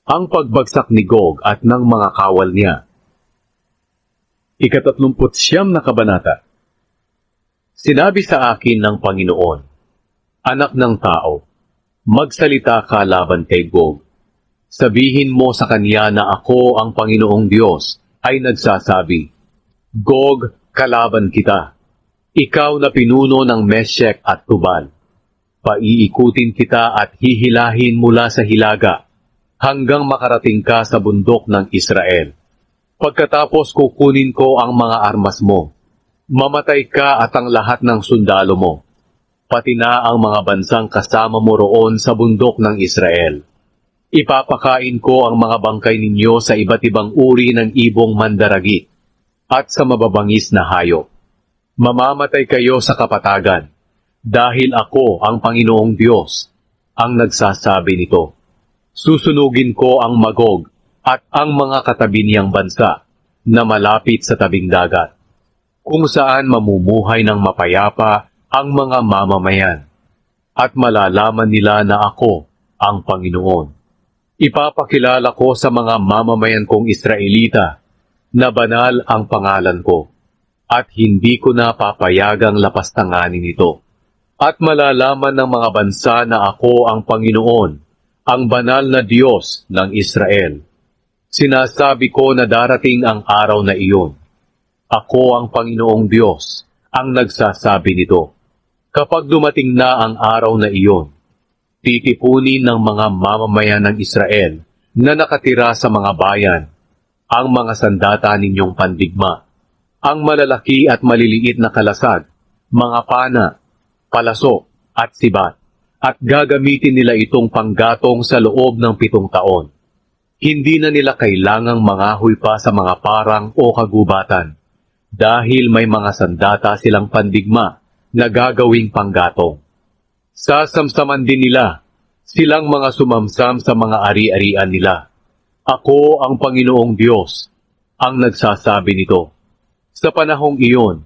Ang pagbagsak ni Gog at ng mga kawal niya. 39 na kabanata. Sinabi sa akin ng Panginoon, Anak ng tao, magsalita ka laban kay Gog. Sabihin mo sa kanya na ako ang Panginoong Diyos ay nagsasabi, Gog, kalaban kita. Ikaw na pinuno ng Meshek at Tubal. Paiikutin kita at hihilahin mula sa hilaga hanggang makarating ka sa bundok ng Israel. Pagkatapos kukunin ko ang mga armas mo. Mamatay ka at ang lahat ng sundalo mo. Pati na ang mga bansang kasama mo roon sa bundok ng Israel. Ipapakain ko ang mga bangkay ninyo sa iba't ibang uri ng ibong mandaragi at sa mababangis na hayop. Mamamatay kayo sa kapatagan, dahil ako ang Panginoong Diyos, ang nagsasabi nito. Susunugin ko ang Magog at ang mga katabi niyang bansa na malapit sa tabing dagat, kung saan mamumuhay ng mapayapa ang mga mamamayan, at malalaman nila na ako ang Panginoon. Ipapakilala ko sa mga mamamayan kong Israelita na banal ang pangalan ko, at hindi ko na papayagang lapastanganin ito. At malalaman ng mga bansa na ako ang Panginoon, ang banal na Diyos ng Israel. Sinasabi ko na darating ang araw na iyon. Ako ang Panginoong Diyos, ang nagsasabi nito. Kapag dumating na ang araw na iyon, titipunin ng mga mamamayan ng Israel na nakatira sa mga bayan ang mga sandata ninyong pandigma, ang malalaki at maliliit na kalasag, mga pana, palaso at sibat, at gagamitin nila itong panggatong sa loob ng 7 taon. Hindi na nila kailangang mangahoy pa sa mga parang o kagubatan, dahil may mga sandata silang pandigma na gagawing panggatong. Sasamsaman din nila silang mga sumamsam sa mga ari-arian nila. Ako ang Panginoong Diyos, ang nagsasabi nito. Sa panahong iyon,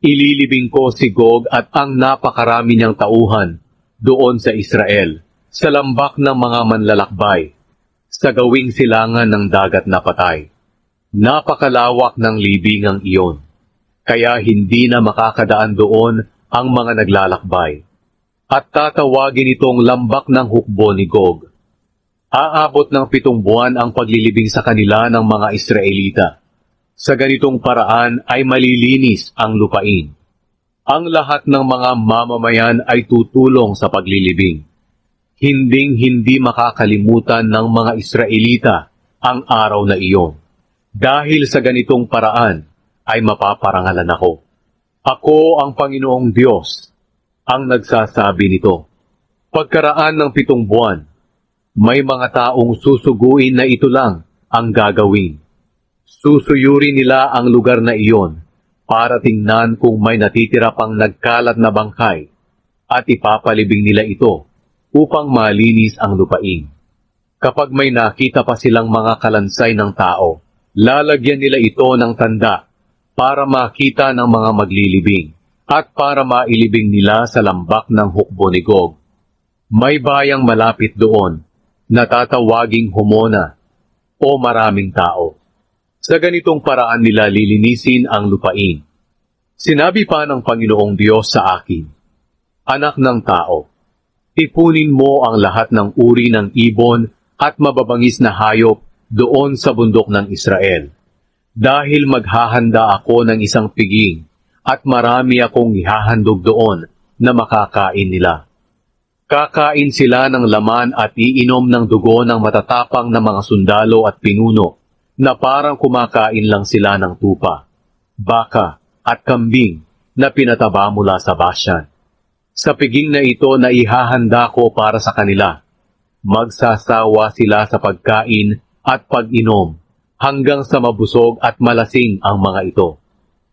ililibing ko si Gog at ang napakarami niyang tauhan doon sa Israel, sa lambak ng mga manlalakbay, sa gawing silangan ng dagat na patay. Napakalawak ng libingang iyon, kaya hindi na makakadaan doon ang mga naglalakbay. At tatawagin itong lambak ng hukbo ni Gog. Aabot ng 7 buwan ang paglilibing sa kanila ng mga Israelita. Sa ganitong paraan ay malilinis ang lupain. Ang lahat ng mga mamamayan ay tutulong sa paglilibing. Hinding-hindi makakalimutan ng mga Israelita ang araw na iyon. Dahil sa ganitong paraan ay mapaparangalan ako. Ako ang Panginoong Diyos, ang nagsasabi nito. Pagkaraan ng 7 buwan, may mga taong susuguin na ito lang ang gagawin. Susuyuri nila ang lugar na iyon para tingnan kung may natitira pang nagkalat na bangkay at ipapalibing nila ito upang malinis ang lupain. Kapag may nakita pa silang mga kalansay ng tao, lalagyan nila ito ng tanda para makita ng mga maglilibing at para mailibing nila sa lambak ng hukbo ni Gog. May bayang malapit doon na tatawaging Homona o maraming tao. Sa ganitong paraan nila lilinisin ang lupain. Sinabi pa ng Panginoong Diyos sa akin, Anak ng tao, ipunin mo ang lahat ng uri ng ibon at mababangis na hayop doon sa bundok ng Israel. Dahil maghahanda ako ng isang piging at marami akong ihahandog doon na makakain nila. Kakain sila ng laman at iinom ng dugo ng matatapang na mga sundalo at pinuno na parang kumakain lang sila ng tupa, baka at kambing na pinataba mula sa Bashan. Sa piging na ito na ihahanda ko para sa kanila, magsasawa sila sa pagkain at pag-inom hanggang sa mabusog at malasing ang mga ito.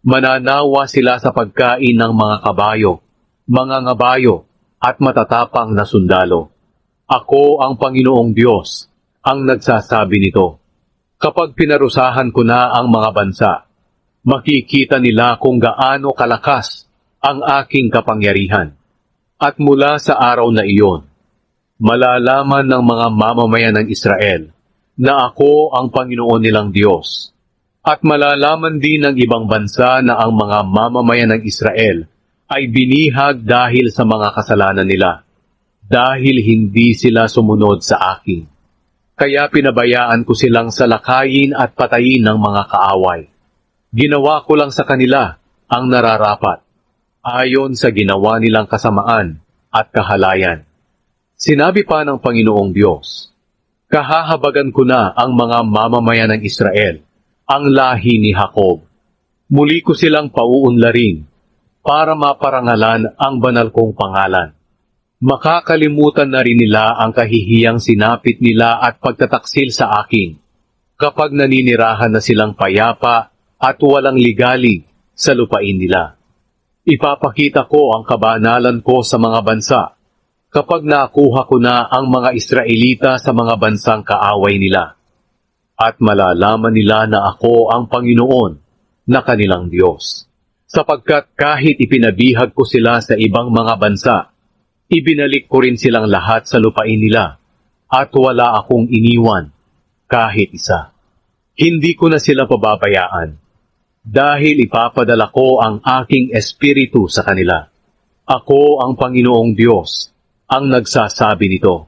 Mananawa sila sa pagkain ng mga kabayo, mga ngabayo, at matatapang na sundalo. Ako ang Panginoong Diyos, ang nagsasabi nito. Kapag pinarusahan ko na ang mga bansa, makikita nila kung gaano kalakas ang aking kapangyarihan. At mula sa araw na iyon, malalaman ng mga mamamayan ng Israel na ako ang Panginoon nilang Diyos. At malalaman din ng ibang bansa na ang mga mamamayan ng Israel ay binihag dahil sa mga kasalanan nila, dahil hindi sila sumunod sa akin. Kaya pinabayaan ko silang salakayin at patayin ng mga kaaway. Ginawa ko lang sa kanila ang nararapat, ayon sa ginawa nilang kasamaan at kahalayan. Sinabi pa ng Panginoong Diyos, kahahabagan ko na ang mga mamamayan ng Israel, ang lahi ni Jacob. Muli ko silang pauunlarin para maparangalan ang banal kong pangalan. Makakalimutan na rin nila ang kahihiyang sinapit nila at pagtataksil sa akin, kapag naninirahan na silang payapa at walang ligalig sa lupain nila. Ipapakita ko ang kabanalan ko sa mga bansa, kapag nakuha ko na ang mga Israelita sa mga bansang kaaway nila. At malalaman nila na ako ang Panginoon na kanilang Diyos. Sapagkat kahit ipinabihag ko sila sa ibang mga bansa, ibinalik ko rin silang lahat sa lupain nila, at wala akong iniwan, kahit isa. Hindi ko na sila pababayaan, dahil ipapadala ko ang aking espiritu sa kanila. Ako ang Panginoong Diyos, ang nagsasabi nito.